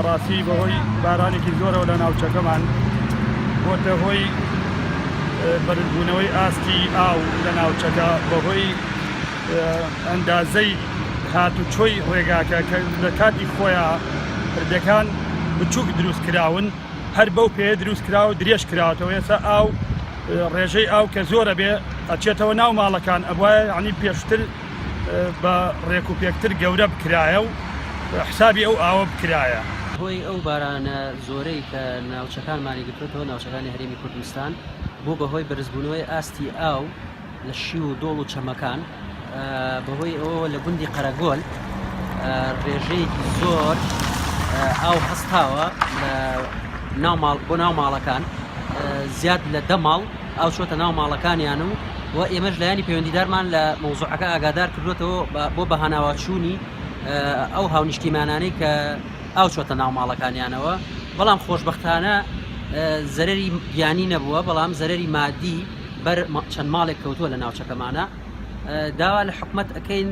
ڕاستی بەهۆی بارانێکی زۆرەوە لە ناوچەکەمان بۆتە هۆی بەرزبوونەوەی ئاستی ئاو لە ناوچەکە بەهۆی ئەندازەی هاتوچۆی ڕێگاکە کە لە کاتی خۆیان پردەکان بچووک دروست کراون هەر بەو پێ دروست کراوە درێژ کراوەتەوە. ئێستا ئاو ڕێژەی ئاو کە زۆرە بێ ئەچێتەوە ناو ماڵەکان ئەبوایە یعنی پێشتر بە ڕێک و پێکتر گەورە بکرایە و حسابی ئەو ئاوە بکرایە. هۆی ئەو بارانە زۆرەی کە ناوچەکانمانی گرتوێتەوە ناوچەکانی هەرێمی کوردستان بۆ بەهۆی بەرزبوونەوەی ئاستی ئاو لە شی و دۆڵ و چەمەکان بەهۆی ئەوە لە گوندی قەرەگۆل ڕێژەیەکی زۆر ئاو هەستاوە بۆ ناو ماڵەکان زیاد لە 10 ماڵ ئاو چۆتە ناو ماڵەکانیان و ئێمەش لایانی پەیوەندیدارمان لە مەوزوعەکە ئاگادار کردوێتەوە بۆ بەهاناوچوونی ئەو هاونیشتیمانانەی کە ئاو چۆتە ناو ماڵەکانیانەوە. بەڵام خۆشبەختانە زەرەری گیانی نەبووە، بەڵام زەرەری مادی بەر چەند ماڵێک کەوتووە لە ناوچەکەمانە. داوا لە حکومەت ئەەکەین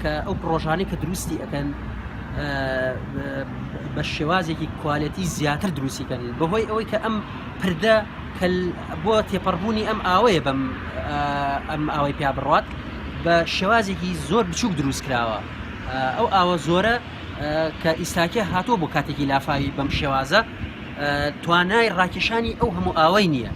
کە ئەو پرۆژانەی کە دروستی ئەەکەن بە شێوازێکی کوالەتی زیاتر دروستیکەن بەهۆی ئەوەی کە ئەم پردە کە بۆ تێپەڕبوونی ئەم ئاوەیە ئەم ئاوەی پیا بڕات بە شێوازێکی زۆر بچووک دروست کراوە. ئەو ئاوە زۆرە کە ئیستاکێ هاتووە بۆ کاتێکی لافاوی بەم شێوازە توانای ڕاکێشانی ئەو هەموو ئاوەی نییە.